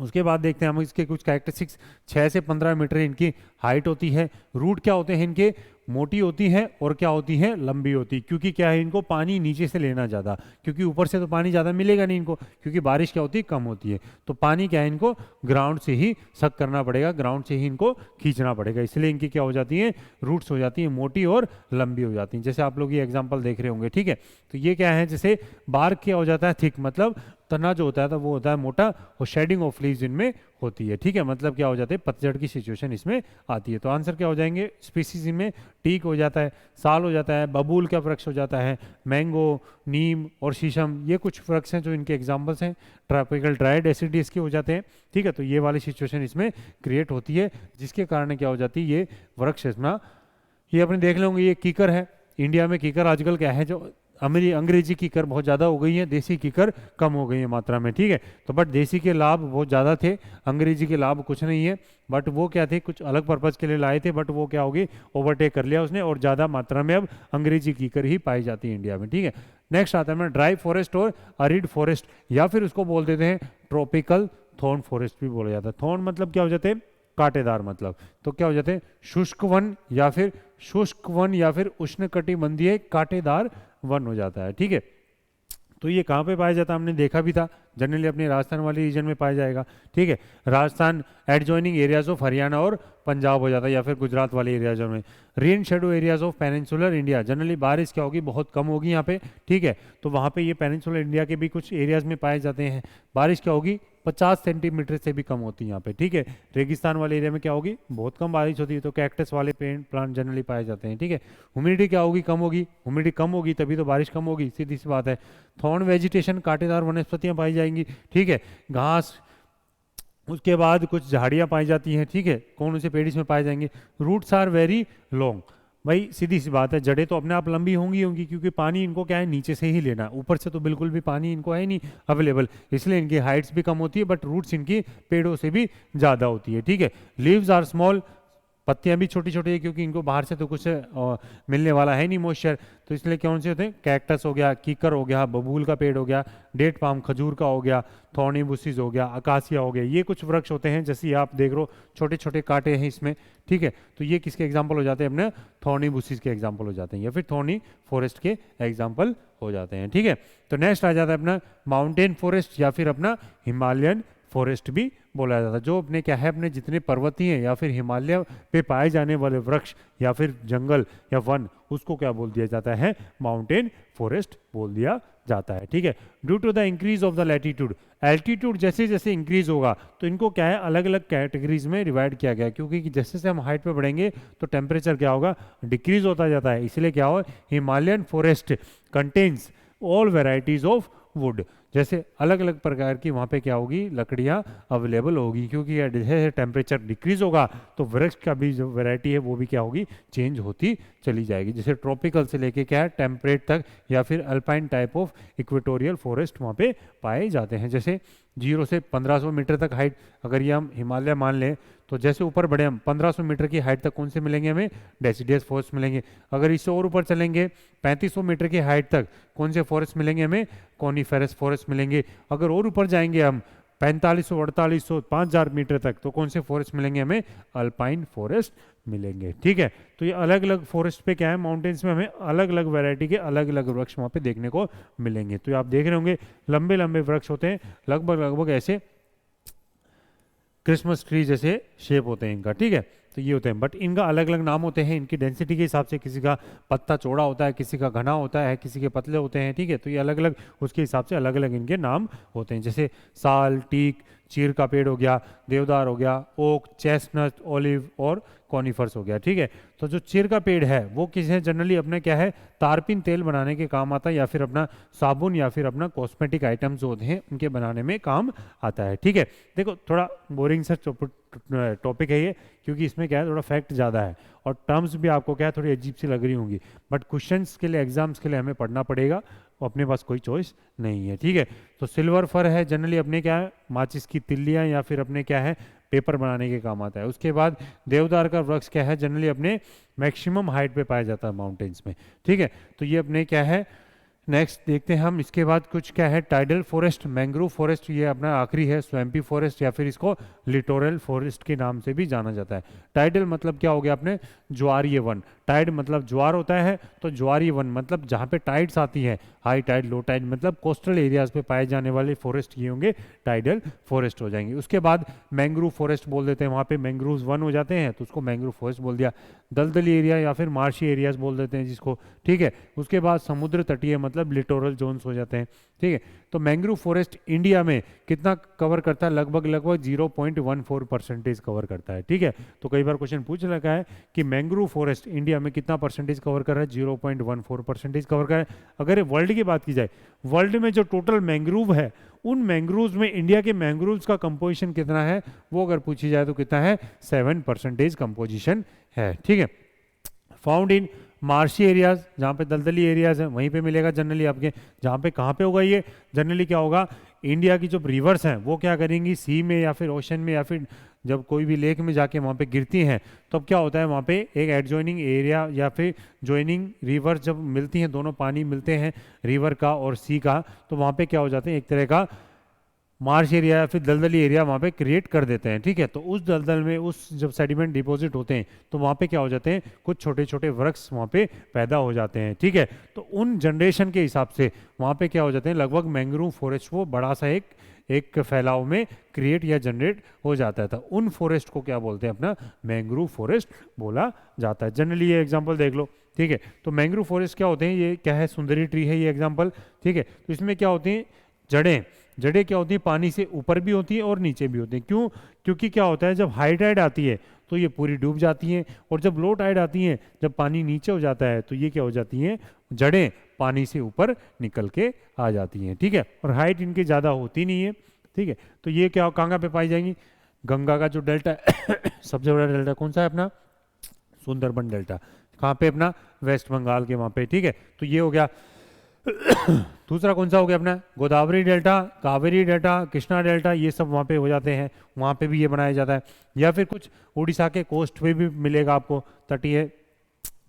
उसके बाद देखते हैं हम इसके कुछ कैरेक्टरिस्टिक्स। 6 से 15 मीटर इनकी हाइट होती है। रूट क्या होते हैं इनके, मोटी होती है, और क्या होती है लंबी होती है, क्योंकि क्या है इनको पानी नीचे से लेना ज़्यादा, क्योंकि ऊपर से तो पानी ज़्यादा मिलेगा नहीं इनको, क्योंकि बारिश क्या होती है कम होती है, तो पानी क्या है इनको ग्राउंड से ही सक करना पड़ेगा, ग्राउंड से ही इनको खींचना पड़ेगा, इसलिए इनकी क्या हो जाती है रूट्स हो जाती हैं मोटी और लंबी हो जाती हैं, जैसे आप लोग ये एग्जाम्पल देख रहे होंगे। ठीक है, तो ये क्या है, जैसे बार्क क्या हो जाता है थिक, मतलब तना जो होता है तो वो होता है मोटा, और शेडिंग ऑफ लीव्स इनमें होती है। ठीक है, मतलब क्या हो जाते हैं पतझड़ की सिचुएशन इसमें आती है। तो आंसर क्या हो जाएंगे, स्पीसीज इनमें टीक हो जाता है, साल हो जाता है, बबूल का वृक्ष हो जाता है, मैंगो, नीम और शीशम, ये कुछ वृक्ष हैं जो इनके एग्जाम्पल्स हैं। ट्रॉपिकल ड्राई डेसिडियस के हो जाते हैं। ठीक है, तो ये वाली सिचुएशन इसमें क्रिएट होती है, जिसके कारण क्या हो जाती है ये वृक्ष इसमें, ये अपने देख लेंगे, ये कीकर है। इंडिया में कीकर आजकल क्या है, जो अंग्रेजी कीकर बहुत ज़्यादा हो गई है, देसी कीकर कम हो गई है मात्रा में। ठीक है, तो बट देसी के लाभ बहुत ज़्यादा थे, अंग्रेजी के लाभ कुछ नहीं है, बट वो क्या थे कुछ अलग पर्पज़ के लिए लाए थे, बट वो क्या होगी ओवरटेक कर लिया उसने, और ज़्यादा मात्रा में अब अंग्रेजी कीकर ही पाई जाती है इंडिया में। ठीक है, नेक्स्ट आता है ड्राई फॉरेस्ट और अरिड फॉरेस्ट, या फिर उसको बोल देते हैं ट्रॉपिकल थॉर्न फॉरेस्ट भी बोला जाता है। थॉर्न मतलब क्या हो जाते हैं कांटेदार, मतलब तो क्या हो जाते हैं शुष्क वन या फिर उष्णकटिबंधीय कांटेदार वन हो जाता है। ठीक है, तो ये कहाँ पे पाया जाता है, हमने देखा भी था, जनरली अपने राजस्थान वाले रीजन में पाया जाएगा। ठीक है, Rajasthan adjoining areas of Haryana और पंजाब हो जाता है, या फिर गुजरात वाले एरियाज में। Rain shadow areas of peninsular India, generally बारिश क्या होगी, बहुत कम होगी यहाँ पे। ठीक है, तो वहाँ पे ये पेनिनसुलर इंडिया के भी कुछ एरियाज में पाए जाते हैं। बारिश क्या होगी, 50 सेंटीमीटर से भी कम होती है यहाँ पे। ठीक है, रेगिस्तान वाले एरिया में क्या होगी, बहुत कम बारिश होती है, तो कैक्टस वाले प्लांट जनरली पाए जाते हैं। ठीक है, ह्यूमिडिटी क्या होगी, कम होगी, ह्यूमिडिटी कम होगी तभी तो बारिश कम होगी, सीधी सी बात है। थॉर्न वेजिटेशन, कांटेदार वनस्पतियां पाई जाएंगी। ठीक है, घास, उसके बाद कुछ झाड़ियां पाई जाती हैं। ठीक है, कौन से पेड़ इसमें पाए जाएंगे, रूट्स आर वेरी लॉन्ग। भाई सीधी सी बात है, जड़ें तो अपने आप लंबी होंगी क्योंकि पानी इनको क्या है, नीचे से ही लेना, ऊपर से तो बिल्कुल भी पानी इनको है नहीं अवेलेबल, इसलिए इनकी हाइट्स भी कम होती है, बट रूट्स इनकी पेड़ों से भी ज़्यादा होती है। ठीक है, लीव्स आर स्मॉल, पत्तियां भी छोटी छोटी है क्योंकि इनको बाहर से तो कुछ मिलने वाला है नहीं मॉइस्चर, तो इसलिए कौन से होते हैं, कैक्टस हो गया, कीकर हो गया, बबूल का पेड़ हो गया, डेट पाम खजूर का हो गया, थॉर्नी बुशिस हो गया, अकासिया हो गया, ये कुछ वृक्ष होते हैं। जैसे आप देख रहे हो छोटे छोटे कांटे हैं इसमें। ठीक है, तो ये किसके एग्जाम्पल हो जाते हैं, अपने थॉर्नी बुशिस के एग्जाम्पल हो जाते हैं, या फिर थॉर्नी फॉरेस्ट के एग्जाम्पल हो जाते हैं। ठीक है, तो नेक्स्ट आ जाता है अपना माउंटेन फॉरेस्ट, या फिर अपना हिमालयन फॉरेस्ट भी बोला जाता है, जो अपने क्या है, अपने जितने पर्वतीय या फिर हिमालय पे पाए जाने वाले वृक्ष या फिर जंगल या वन, उसको क्या बोल दिया जाता है, माउंटेन फॉरेस्ट बोल दिया जाता है। ठीक है, due to the increase of the latitude, altitude जैसे जैसे इंक्रीज होगा तो इनको क्या है, अलग अलग कैटेगरीज में डिवाइड किया गया है, क्योंकि जैसे जैसे हम हाइट पे बढ़ेंगे तो टेम्परेचर क्या होगा, डिक्रीज होता जाता है, इसलिए क्या हो, Himalayan forest contains all varieties of would, जैसे अलग अलग प्रकार की वहाँ पे क्या होगी, लकड़ियाँ अवेलेबल होगी, क्योंकि जैसे टेम्परेचर डिक्रीज होगा तो वृक्ष का भी जो वैरायटी है वो भी क्या होगी, चेंज होती चली जाएगी। जैसे ट्रॉपिकल से लेके क्या है, टेम्परेट तक, या फिर alpine type of equatorial forest वहाँ पे पाए जाते हैं। जैसे 0 से 1500 मीटर तक हाइट, अगर ये हम हिमालय मान लें, तो जैसे ऊपर बढ़े हम 1500 मीटर की हाइट तक कौन से मिलेंगे, हमें डेसिडियस फॉरेस्ट मिलेंगे। अगर इससे और ऊपर चलेंगे 3500 मीटर की हाइट तक, कौन से फॉरेस्ट मिलेंगे, हमें कॉनिफेरस फॉरेस्ट मिलेंगे। अगर और ऊपर जाएंगे हम 4500, 4800, 5000 मीटर तक, तो कौन से फॉरेस्ट मिलेंगे, हमें अल्पाइन फॉरेस्ट मिलेंगे। ठीक है, तो ये अलग अलग फॉरेस्ट पे क्या है, माउंटेन्स में हमें अलग अलग वैरायटी के अलग अलग वृक्ष वहाँ पे देखने को मिलेंगे। तो आप देख रहे होंगे लंबे लंबे वृक्ष होते हैं, लगभग लगभग ऐसे क्रिसमस ट्री जैसे शेप होते हैं इनका। ठीक है, तो ये होते हैं, बट इनका अलग अलग नाम होते हैं इनकी डेंसिटी के हिसाब से, किसी का पत्ता चौड़ा होता है, किसी का घना होता है, किसी के पतले होते हैं। ठीक है, तो ये अलग अलग उसके हिसाब से अलग अलग इनके नाम होते हैं, जैसे साल, टीक, चीर का पेड़ हो गया, देवदार हो गया, ओक, चेस्टनट, ओलिव और कॉनिफर्स हो गया। ठीक है, तो जो चीर का पेड़ है वो किसे जनरली अपने क्या है, तारपीन तेल बनाने के काम आता है, या फिर अपना साबुन या फिर अपना कॉस्मेटिक आइटम्स होते हैं उनके बनाने में काम आता है। ठीक है, देखो थोड़ा बोरिंग सा टॉपिक है ये, क्योंकि इसमें क्या है, थोड़ा फैक्ट ज़्यादा है और टर्म्स भी आपको क्या है, थोड़ी अजीब सी लग रही होंगी, बट क्वेश्चंस के लिए, एग्जाम्स के लिए हमें पढ़ना पड़ेगा, अपने पास कोई चॉइस नहीं है। ठीक है, तो सिल्वर फर है, जनरली अपने क्या है, माचिस की तिल्लियाँ या फिर अपने क्या है, पेपर बनाने के काम आता है। उसके बाद देवदार का वृक्ष क्या है, जनरली अपने मैक्सिमम हाइट पे पाया जाता है माउंटेन्स में। ठीक है, तो ये अपने क्या है, नेक्स्ट देखते हैं हम। इसके बाद कुछ क्या है, टाइडल फॉरेस्ट, मैंग्रोव फॉरेस्ट, ये अपना आखिरी है, स्वैम्पी फॉरेस्ट, या फिर इसको लिटोरल फॉरेस्ट के नाम से भी जाना जाता है। टाइडल मतलब क्या हो गया, अपने ज्वारीय वन, टाइड मतलब ज्वार होता है, तो ज्वारीय वन मतलब जहाँ पे टाइड्स आती है, हाई टाइड, लो टाइड, मतलब कोस्टल एरियाज पे पाए जाने वाले फॉरेस्ट ये होंगे, टाइडल फॉरेस्ट हो जाएंगे। उसके बाद मैंग्रोव फॉरेस्ट बोल देते हैं, वहाँ पे मैंग्रोव वन हो जाते हैं तो उसको मैंग्रोव फॉरेस्ट बोल दिया। दलदली एरिया या फिर मार्शी एरियाज बोल देते हैं जिसको। ठीक है, उसके बाद समुद्र तटीय मतलब लिटोरल जोन्स हो जाते हैं। ठीक है, तो मैंग्रोव फॉरेस्ट इंडिया में कितना कवर करता है, लगभग लगभग 0.14% कवर करता है। ठीक है, तो कई बार क्वेश्चन पूछ रखा है कि मैंग्रोव फॉरेस्ट इंडिया में कितना परसेंटेज कवर कर रहा है, 0.14% कवर कर रहा है। अगर वर्ल्ड की बात की जाए, वर्ल्ड में जो टोटल मैंग्रोव है, उन मैंग्रोव्स में इंडिया के मैंग्रोव्स का कंपोजिशन कितना है, वो अगर पूछी जाए तो कितना है, 7% कंपोजिशन है। ठीक है, फाउंड इन मार्शी एरियाज, जहाँ पे दलदली एरियाज है वहीं पे मिलेगा जनरली आपके। जहाँ पे कहाँ पे होगा ये, जनरली क्या होगा, इंडिया की जो रिवर्स हैं वो क्या करेंगी, सी में या फिर ओशन में या फिर जब कोई भी लेक में जाके वहाँ पे गिरती हैं, तो अब क्या होता है, वहाँ पे एक एडजॉइनिंग एरिया या फिर ज्वाइनिंग रिवर जब मिलती हैं, दोनों पानी मिलते हैं रिवर का और सी का, तो वहाँ पे क्या हो जाते हैं, एक तरह का मार्श एरिया या फिर दलदली एरिया वहाँ पे क्रिएट कर देते हैं, ठीक है। तो उस दलदल में उस जब सेडिमेंट डिपॉजिट होते हैं तो वहाँ पे क्या हो जाते हैं, कुछ छोटे छोटे वृक्ष वहाँ पे पैदा हो जाते हैं, ठीक है। तो उन जनरेशन के हिसाब से वहाँ पे क्या हो जाते हैं, लगभग मैंग्रोव फॉरेस्ट वो बड़ा सा एक एक फैलाव में क्रिएट या जनरेट हो जाता है। तो उन फॉरेस्ट को क्या बोलते हैं, अपना मैंग्रोव फॉरेस्ट बोला जाता है। जनरली ये एग्जांपल देख लो, ठीक है। तो मैंग्रोव फॉरेस्ट क्या होते हैं, ये क्या है, सुंदरी ट्री है ये एग्जांपल, ठीक है। तो इसमें क्या होती हैं, जड़ें, जड़ें क्या होती हैं, पानी से ऊपर भी होती हैं और नीचे भी होती हैं। क्यों? क्योंकि क्या होता है, जब हाई टाइड आती है तो ये पूरी डूब जाती हैं, और जब लो टाइड आती हैं, जब पानी नीचे हो जाता है, तो ये क्या हो जाती हैं, जड़ें पानी से ऊपर निकल के आ जाती हैं, ठीक है। और हाइट इनकी ज़्यादा होती नहीं है, ठीक है। तो ये क्या कहाँ पे पाई जाएंगी, गंगा का जो डेल्टा सबसे बड़ा डेल्टा कौन सा है अपना, सुंदरबन डेल्टा। कहाँ पे, अपना वेस्ट बंगाल के वहाँ पे, ठीक है। तो ये हो गया। दूसरा कौन सा हो गया अपना, Godavari delta, Kaveri delta, Krishna delta, ये सब वहाँ पे हो जाते हैं, वहाँ पे भी ये बनाया जाता है। या फिर कुछ उड़ीसा के कोस्ट पे भी मिलेगा आपको, तटीय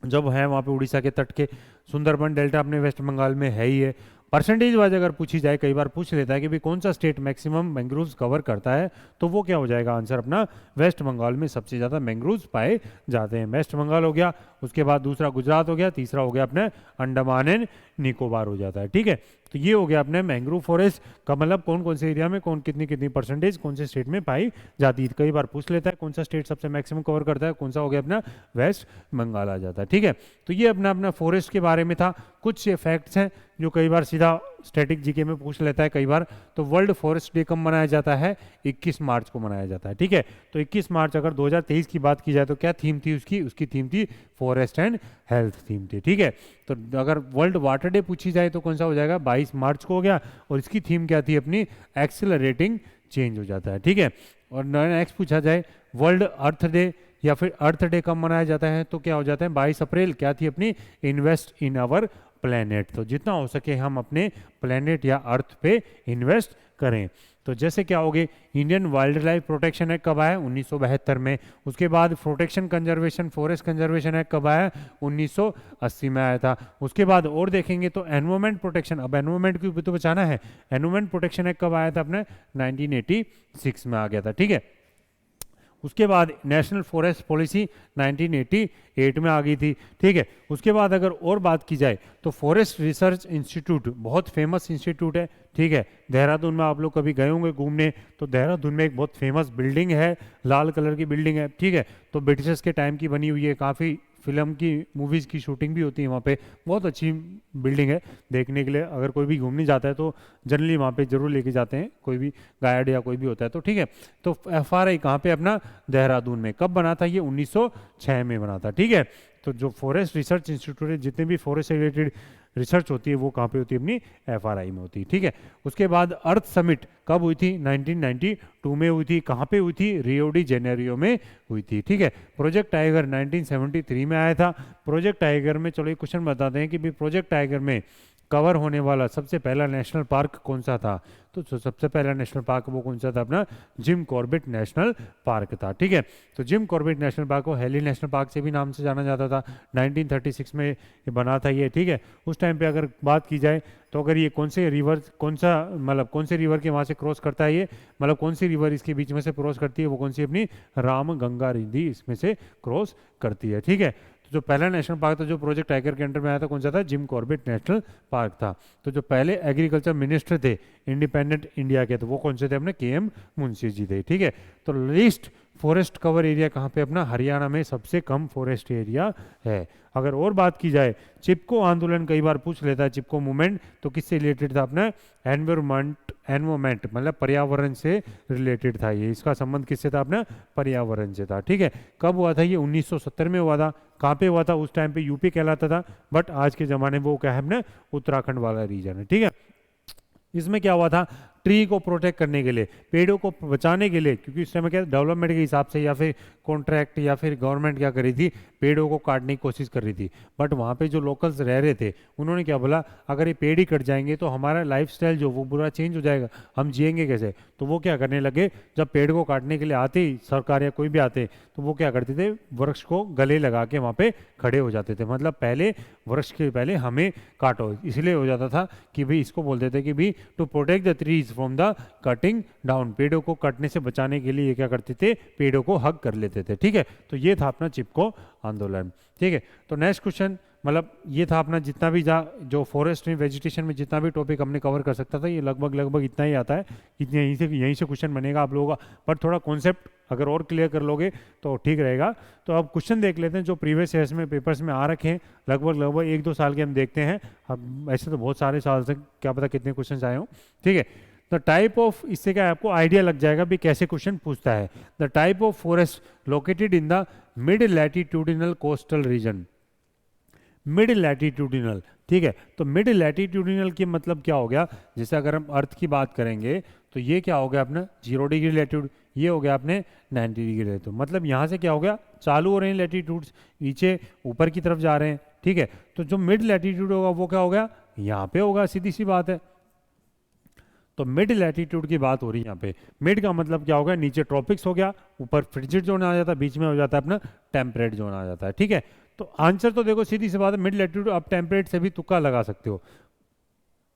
जब है वहाँ पे उड़ीसा के तट के। सुंदरबन डेल्टा अपने वेस्ट बंगाल में है ही है। परसेंटेज वाइज अगर पूछी जाए, कई बार पूछ लेता है कि भाई कौन सा स्टेट मैक्सिमम मैंग्रोव्स कवर करता है, तो वो क्या हो जाएगा आंसर अपना, वेस्ट बंगाल में सबसे ज़्यादा मैंग्रोव्स पाए जाते हैं। वेस्ट बंगाल हो गया, उसके बाद दूसरा गुजरात हो गया, तीसरा हो गया अपने अंडमान एंड निकोबार हो जाता है, ठीक है। तो ये हो गया अपने मैंग्रोव फॉरेस्ट का मतलब कौन कौन से एरिया में कौन कितनी कितनी परसेंटेज कौन से स्टेट में पाई जाती है। कई बार पूछ लेता है कौन सा स्टेट सबसे मैक्सिमम कवर करता है, कौन सा हो गया अपना वेस्ट बंगाल आ जाता है, ठीक है। तो ये अपना अपना फॉरेस्ट के बारे में था। कुछ फैक्ट्स हैं जो कई बार सीधा स्टैटिक जीके में पूछ लेता है कई बार। तो वर्ल्ड फॉरेस्ट डे कब मनाया जाता है, 21 मार्च को मनाया जाता है, ठीक है। तो 21 मार्च अगर 2023 की बात की जाए तो क्या थीम थी उसकी, उसकी थीम थी फॉरेस्ट एंड हेल्थ थीम थी, ठीक है। तो अगर वर्ल्ड वाटर डे पूछी जाए तो कौन सा हो जाएगा, 22 मार्च को हो गया, और इसकी थीम क्या थी अपनी, एक्सेलरेटिंग चेंज हो जाता है, ठीक है। और नेक्स्ट पूछा जाए वर्ल्ड अर्थ डे या फिर अर्थ डे कब मनाया जाता है, तो क्या हो जाता है 22 अप्रैल, क्या थी अपनी, इन्वेस्ट इन आवर प्लेनेट। तो जितना हो सके हम अपने प्लेनेट या अर्थ पे इन्वेस्ट करें। तो जैसे क्या होगे, Indian wild life protection act कब आया, 1972 में। उसके बाद protection conservation forest conservation act कब आया, 1980 में आया था। उसके बाद और देखेंगे तो एनवायरमेंट प्रोटेक्शन, अब एनवायरमेंट की भी तो बचाना है, एनवायरमेंट प्रोटेक्शन एक्ट कब आया था अपने, 1986 में आ गया था, ठीक है। उसके बाद नेशनल फॉरेस्ट पॉलिसी 1988 में आ गई थी, ठीक है। उसके बाद अगर और बात की जाए तो फॉरेस्ट रिसर्च इंस्टीट्यूट बहुत फेमस इंस्टीट्यूट है, ठीक है। देहरादून में आप लोग कभी गए होंगे घूमने, तो देहरादून में एक बहुत फेमस बिल्डिंग है, लाल कलर की बिल्डिंग है, ठीक है। तो ब्रिटिशर्स के टाइम की बनी हुई है, काफ़ी फिल्म की मूवीज़ की शूटिंग भी होती है वहाँ पे, बहुत अच्छी बिल्डिंग है देखने के लिए। अगर कोई भी घूमने जाता है तो जनरली वहाँ पे जरूर लेके जाते हैं, कोई भी गाइड या कोई भी होता है तो, ठीक है। तो FRI कहाँ पे अपना, देहरादून में। कब बना था ये, 1906 में बना था, ठीक है। तो जो फॉरेस्ट रिसर्च इंस्टीट्यूट है, जितने भी फॉरेस्ट से रिलेटेड रिसर्च होती है वो कहाँ पे होती है, अपनी FRI में होती है, ठीक है। उसके बाद अर्थ समिट कब हुई थी, 1992 में हुई थी। कहाँ पे हुई थी, रियो डी जेनेरियो में हुई थी, ठीक है। प्रोजेक्ट टाइगर 1973 में आया था। प्रोजेक्ट टाइगर में, चलो एक क्वेश्चन बताते हैं कि भी प्रोजेक्ट टाइगर में कवर होने वाला सबसे पहला नेशनल पार्क कौन सा था, तो सबसे पहला नेशनल पार्क वो कौन सा था अपना, जिम कॉर्बेट नेशनल पार्क था, ठीक है। तो जिम कॉर्बेट नेशनल पार्क को हेली नेशनल पार्क से भी नाम से जाना जाता था। 1936 में ये बना था ये, ठीक है। उस टाइम पे अगर बात की जाए तो अगर ये कौन से रिवर, कौन सा मतलब कौन से रिवर के वहाँ से क्रॉस करता है ये, मतलब कौन सी रिवर इसके बीच में से क्रॉस करती है, वो कौन सी, अपनी राम गंगा रिंधी इसमें से क्रॉस करती है, ठीक है। तो जो पहला नेशनल पार्क था जो प्रोजेक्ट टाइगर के अंडर में आया था, कौन सा था, जिम कॉर्बेट नेशनल पार्क था। तो जो पहले एग्रीकल्चर मिनिस्टर थे इंडिपेंडेंट इंडिया के, तो वो कौन से थे, अपने KM मुंशी जी थे, ठीक है। तो लिस्ट फॉरेस्ट कवर एरिया कहाँ पे, अपना हरियाणा में सबसे कम फॉरेस्ट एरिया है। अगर और बात की जाए, चिपको आंदोलन कई बार पूछ लेता है, चिपको मूवमेंट तो किससे रिलेटेड था, अपना एनवायरमेंट मतलब पर्यावरण से रिलेटेड था ये, इसका संबंध किससे था, अपना पर्यावरण से था, ठीक है। कब हुआ था ये, 1970 में हुआ था। कहाँ पे हुआ था, उस टाइम पे यूपी कहलाता था, बट आज के ज़माने में वो क्या है, अपने उत्तराखंड वाला रीजन है, ठीक है। इसमें क्या हुआ था, ट्री को प्रोटेक्ट करने के लिए, पेड़ों को बचाने के लिए, क्योंकि इस समय क्या डेवलपमेंट के हिसाब से या फिर कॉन्ट्रैक्ट या फिर गवर्नमेंट क्या करी थी, पेड़ों को काटने की कोशिश कर रही थी। बट वहाँ पे जो लोकल्स रह रहे थे उन्होंने क्या बोला, अगर ये पेड़ ही कट जाएंगे तो हमारा लाइफस्टाइल जो वो पूरा चेंज हो जाएगा, हम जिएंगे कैसे। तो वो क्या करने लगे, जब पेड़ को काटने के लिए आते ही सरकार या कोई भी आते तो वो क्या करते थे, वृक्ष को गले लगा के वहाँ पे खड़े हो जाते थे। मतलब पहले वृक्ष के पहले हमें काटो, इसलिए हो जाता था कि भाई इसको बोलते थे कि भी to protect the trees from the cutting down, पेड़ों को कटने से बचाने के लिए ये क्या करते थे, पेड़ों को हग कर लेते थे। ठीक है, तो ये था अपना चिपको आंदोलन। ठीक है, तो नेक्स्ट क्वेश्चन, मतलब ये था अपना जितना भी जो फॉरेस्ट में वेजिटेशन में जितना भी टॉपिक हमने कवर कर सकता था, ये लगभग इतना ही आता है। इतने यहीं से क्वेश्चन बनेगा आप लोगों का, पर थोड़ा कॉन्सेप्ट अगर और क्लियर कर लोगे तो ठीक रहेगा। तो अब क्वेश्चन देख लेते हैं जो प्रीवियस ईयर्स में पेपर्स में आ रखे हैं, लगभग 1-2 साल के हम देखते हैं। अब ऐसे तो बहुत सारे साल से क्या पता कितने क्वेश्चन आए हों। ठीक है, द टाइप ऑफ, इससे क्या आपको आइडिया लग जाएगा भी कैसे क्वेश्चन पूछता है। The type of forest located in the mid latitudinal coastal region, mid latitudinal. ठीक है, तो मिड लैटिट्यूडिनल की मतलब क्या हो गया, जैसे अगर हम अर्थ की बात करेंगे तो ये क्या हो गया अपना 0 डिग्री लैटिट्यूड, ये हो गया अपने 90 डिग्री लैटिट्यूड। मतलब यहाँ से क्या हो गया, चालू हो रहे हैं लैटिट्यूड्स, नीचे ऊपर की तरफ जा रहे हैं। ठीक है, तो जो मिड लैटिट्यूड होगा वो क्या हो गया, यहाँ पे होगा, सीधी सी बात है। तो मिड लैटिट्यूड की बात हो रही है यहाँ पे। मिड का मतलब क्या होगा, नीचे ट्रॉपिक्स हो गया, ऊपर फ्रिजिड जोन आ जाता है, बीच में हो जाता है अपना टेम्परेट जोन आ जाता है। ठीक है, तो आंसर तो देखो सीधी सी बात है, मिड लैटिट्यूड। आप टेम्परेट से भी तुक्का लगा सकते हो,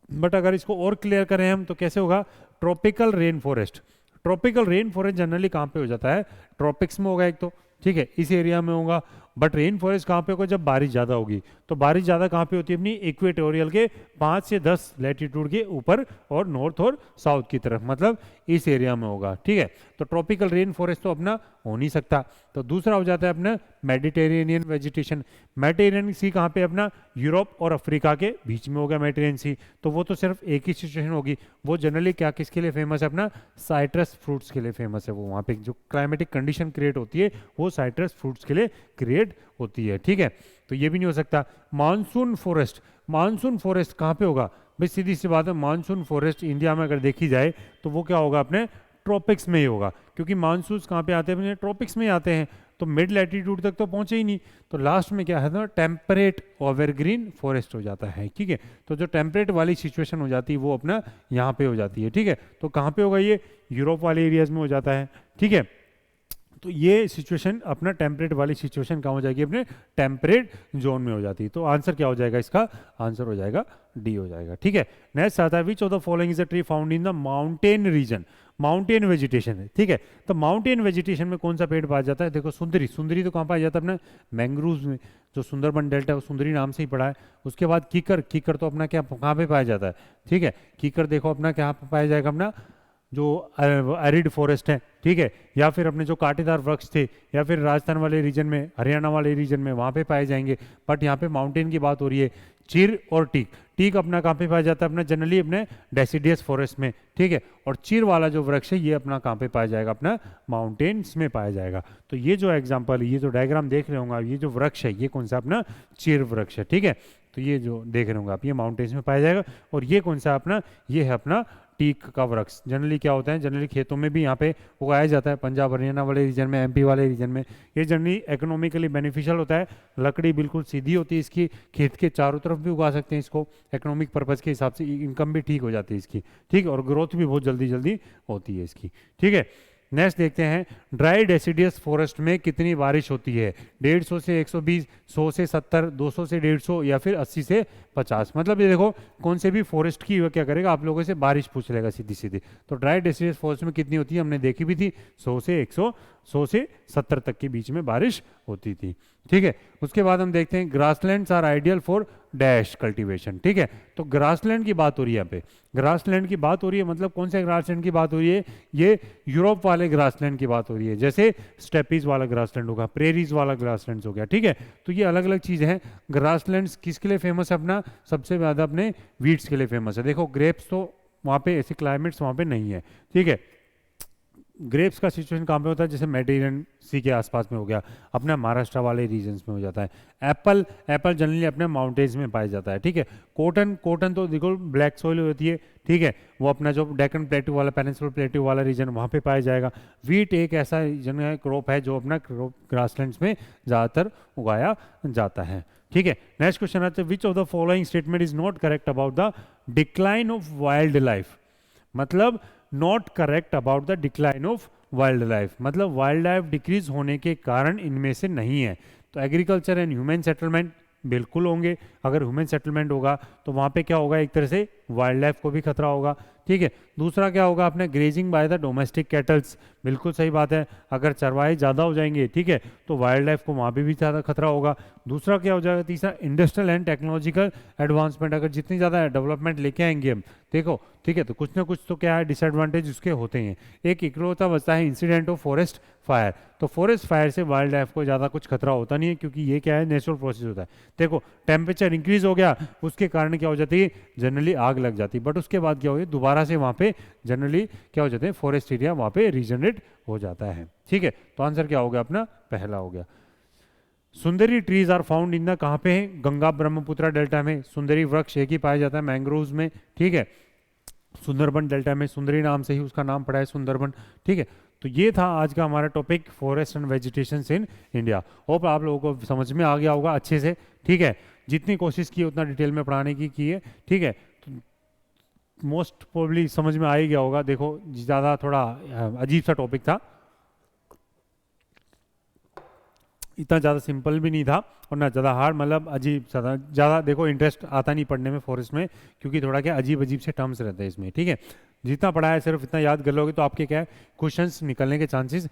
बट अगर इसको और क्लियर करें हम तो कैसे होगा, tropical rain forest. Tropical rain forest generally कहाँ पे हो जाता है, ट्रॉपिक्स में होगा एक तो। ठीक है, इस एरिया में होगा। बट रेन फॉरेस्ट कहाँ पे होगा, जब बारिश ज़्यादा होगी। तो बारिश ज़्यादा कहाँ पे होती है, अपनी इक्वेटोरियल के 5 से 10 लैटिट्यूड के ऊपर और नॉर्थ और साउथ की तरफ, मतलब इस एरिया में होगा। ठीक है, तो ट्रॉपिकल रेन फॉरेस्ट तो अपना हो नहीं सकता। तो दूसरा हो जाता है अपना मेडिटेरेनियन वेजिटेशन। मेडिटेरेनियन सी कहाँ पे, अपना यूरोप और अफ्रीका के बीच में होगा मेडिटेरेनियन सी। तो वो तो सिर्फ एक ही सिचुएशन होगी। वो जनरली क्या किसके लिए फेमस है, अपना साइट्रस फ्रूट्स के लिए फेमस है। वो वहाँ पे जो क्लाइमेटिक कंडीशन क्रिएट होती है वो साइट्रस फ्रूट्स के लिए क्रिएट होती है। ठीक है, तो ये भी नहीं हो सकता। मानसून फॉरेस्ट, मानसून फॉरेस्ट कहाँ पे होगा भाई, सीधी सी बात है, मानसून फॉरेस्ट इंडिया में अगर देखी जाए तो वो क्या होगा, अपने ट्रॉपिक्स में ही होगा, क्योंकि मानसून कहाँ पे आते हैं, अपने ट्रॉपिक्स में ही आते हैं। तो मिड लैटिट्यूड तक तो पहुंचे ही नहीं। तो लास्ट में क्या है ना, टेम्परेट एवरग्रीन फॉरेस्ट हो जाता है। ठीक है, तो जो टेम्परेट वाली सिचुएशन हो जाती है वो अपना यहाँ पे हो जाती है। ठीक है, तो कहाँ पे होगा, ये यूरोप वाले एरियाज में हो जाता है। ठीक है, तो ये सिचुएशन अपना टेम्परेट वाली सिचुएशन कहाँ हो जाएगी, अपने टेम्परेट जोन में हो जाती है। तो आंसर क्या हो जाएगा, इसका आंसर हो जाएगा डी हो जाएगा। ठीक है, नेक्स्ट आता है which of the following is a tree found in the mountain region. Mountain vegetation है। ठीक है, तो माउंटेन वेजिटेशन में कौन सा पेड़ पाया जाता है, देखो सुंदरी। सुंदरी तो कहाँ पाया जाता है, अपना मैंग्रोव्स में, जो सुंदरबन डेल्टा है वो सुंदरी नाम से ही पड़ा है। उसके बाद कीकर, कीकर तो अपना क्या कहाँ पे पाया जाता है। ठीक है, कीकर देखो अपना क्या पाया जाएगा, अपना जो एरिड फॉरेस्ट है। ठीक है, या फिर अपने जो कांटेदार वृक्ष थे, या फिर राजस्थान वाले रीजन में, हरियाणा वाले रीजन में वहाँ पे पाए जाएंगे। बट यहाँ पे माउंटेन की बात हो रही है। चीर और टीक, टीक अपना कहाँ पे पाया जाता है, अपना जनरली अपने डेसिडियस फॉरेस्ट में। ठीक है, और चीर वाला जो वृक्ष है ये अपना कहाँ पे पाया जाएगा, अपना माउंटेन्स में पाया जाएगा। तो ये जो एग्जाम्पल, ये जो डायग्राम देख रहे होंगे, ये जो वृक्ष है ये कौन सा, अपना चीर वृक्ष है। ठीक है, तो ये जो देख रहे होंगे आप, ये माउंटेन्स में पाया जाएगा। और ये कौन सा अपना, ये है अपना टीक का वृक्ष। जनरली क्या होता है, जनरली खेतों में भी यहाँ पे उगाया जाता है, पंजाब हरियाणा वाले रीजन में, एमपी वाले रीजन में। ये जनरली इकोनॉमिकली बेनिफिशियल होता है, लकड़ी बिल्कुल सीधी होती है इसकी, खेत के चारों तरफ भी उगा सकते हैं इसको, इकोनॉमिक पर्पज के हिसाब से इनकम भी ठीक हो जाती है इसकी। ठीक है, और ग्रोथ भी बहुत जल्दी जल्दी होती है इसकी। ठीक है, नेक्स्ट देखते हैं, ड्राई डेसिडियस फॉरेस्ट में कितनी बारिश होती है, 150 से 120, 100 से 70, 200 से 150 या फिर 80 से 50। मतलब ये देखो कौन से भी फॉरेस्ट की क्या करेगा, आप लोगों से बारिश पूछ लेगा सीधी सीधी। तो ड्राई डेसिडियस फॉरेस्ट में कितनी होती है, हमने देखी भी थी, 100 से 70 तक के बीच में बारिश होती थी। ठीक है, उसके बाद हम देखते हैं grasslands are ideal for dash cultivation. ठीक है, तो ग्रासलैंड की बात हो रही है यहाँ पे, ग्रासलैंड की बात हो रही है, मतलब कौन से ग्रासलैंड की बात हो रही है, ये यूरोप वाले ग्रासलैंड की बात हो रही है। जैसे स्टेपीज वाला ग्रासलैंड होगा, प्रेरीज वाला ग्रासलैंड हो गया। ठीक है, तो ये अलग अलग चीज़ें हैं। ग्रासलैंड्स किसके लिए फेमस है, अपना सबसे ज़्यादा अपने वीट्स के लिए फेमस है। देखो ग्रेप्स तो वहाँ पे ऐसे क्लाइमेट्स वहाँ पे नहीं है। ठीक है, ग्रेप्स का सिचुएशन कहाँ पे होता है, जैसे मेडिटेरेनियन सी के आसपास में हो गया, अपना महाराष्ट्र वाले रीजन्स में हो जाता है। एप्पल, एप्पल जनरली अपने माउंटेन्स में पाया जाता है, ठीक है। कॉटन, कॉटन तो देखो ब्लैक सॉइल होती है, ठीक है, वो अपना जो डेक्कन प्लेट्यू वाला, पेनिनसुलर प्लेट्यू वाला रीजन वहाँ पे पाया जाएगा। वीट एक ऐसा रीजन है, क्रॉप है जो अपना ग्रासलैंड्स में ज़्यादातर उगाया जाता है, ठीक है। नेक्स्ट क्वेश्चन आता है, which of the following statement is not correct about the decline of wild life. मतलब not correct about the decline of wild life, मतलब वाइल्ड लाइफ डिक्रीज होने के कारण इनमें से नहीं है। तो एग्रीकल्चर एंड ह्यूमन सेटलमेंट बिल्कुल होंगे। अगर ह्यूमन सेटलमेंट होगा तो वहाँ पे क्या होगा, एक तरह से वाइल्ड लाइफ को भी खतरा होगा, ठीक है। दूसरा क्या होगा, अपने grazing by the domestic kettles, बिल्कुल सही बात है। अगर चरवाहे ज़्यादा हो जाएंगे, ठीक है, तो वाइल्ड लाइफ को वहाँ पे भी ज़्यादा खतरा होगा। दूसरा क्या हो जाएगा, तीसरा इंडस्ट्रियल एंड टेक्नोलॉजिकल एडवांसमेंट, अगर जितनी ज़्यादा डेवलपमेंट लेके आएंगे हम, देखो, ठीक है, तो कुछ ना कुछ तो क्या है डिसएडवांटेज उसके होते हैं। एक इकलौता बचता है इंसिडेंट ऑफ फॉरेस्ट फायर। तो फॉरेस्ट फायर से वाइल्ड लाइफ को ज़्यादा कुछ खतरा होता नहीं है, क्योंकि ये क्या है, नेचुरल प्रोसेस होता है। देखो टेम्परेचर इंक्रीज हो गया, उसके कारण क्या हो जाती है, जनरली आग लग जाती है, बट उसके बाद क्या हो गया, दोबारा से वहाँ पे जनरली क्या हो जाते हैं, फॉरेस्ट एरिया वहाँ पे रीजनरेट हो जाता है, ठीक है। तो आंसर क्या हो गया अपना, पहला हो गया। Sundari trees are found in the, कहाँ पे है, गंगा ब्रह्मपुत्र डेल्टा में। सुंदरी वृक्ष एक ही पाया जाता है मैंग्रोव्स में, ठीक है। सुंदरबन डेल्टा में, सुंदरी नाम से ही उसका नाम पड़ा है सुंदरबन, ठीक है। तो ये था आज का हमारा topic, forest and vegetation in India. Hope आप लोगों को समझ में आ गया होगा अच्छे से, ठीक है। जितनी कोशिश की उतना डिटेल में पढ़ाने की है, ठीक है। तो मोस्ट प्रोबेबली समझ में आ ही गया होगा। देखो ज़्यादा थोड़ा अजीब सा टॉपिक था, इतना ज़्यादा सिंपल भी नहीं था और ना ज़्यादा हार्ड, मतलब अजीब सा था। ज़्यादा देखो इंटरेस्ट आता नहीं पढ़ने में फॉरेस्ट में, क्योंकि थोड़ा क्या अजीब अजीब से टर्म्स रहते हैं इसमें, ठीक है। जितना पढ़ा है सिर्फ इतना याद कर लोगे तो आपके क्या है, क्वेश्चंस निकलने के चांसेस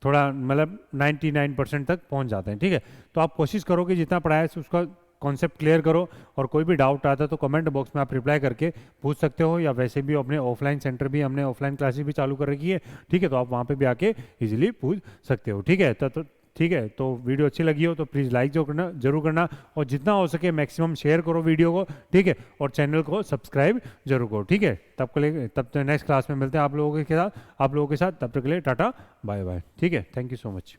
थोड़ा मतलब 99% तक पहुंच जाते हैं, ठीक है। तो आप कोशिश करो कि जितना पढ़ा है उसका कॉन्सेप्ट क्लियर करो, और कोई भी डाउट आता है तो कमेंट बॉक्स में आप रिप्लाई करके पूछ सकते हो, या वैसे भी अपने ऑफलाइन सेंटर भी, हमने ऑफलाइन क्लासेस भी चालू कर रखी है, ठीक है। तो आप वहाँ पे भी आके इजीली पूछ सकते हो, ठीक है। तो ठीक है, तो वीडियो अच्छी लगी हो तो प्लीज़ लाइक जरूर करना, और जितना हो सके मैक्सिमम शेयर करो वीडियो को, ठीक है। और चैनल को सब्सक्राइब जरूर करो, ठीक है। तब तक नेक्स्ट क्लास में मिलते हैं आप लोगों के साथ, तब तक के लिए टाटा बाय बाय, ठीक है। Thank you so much.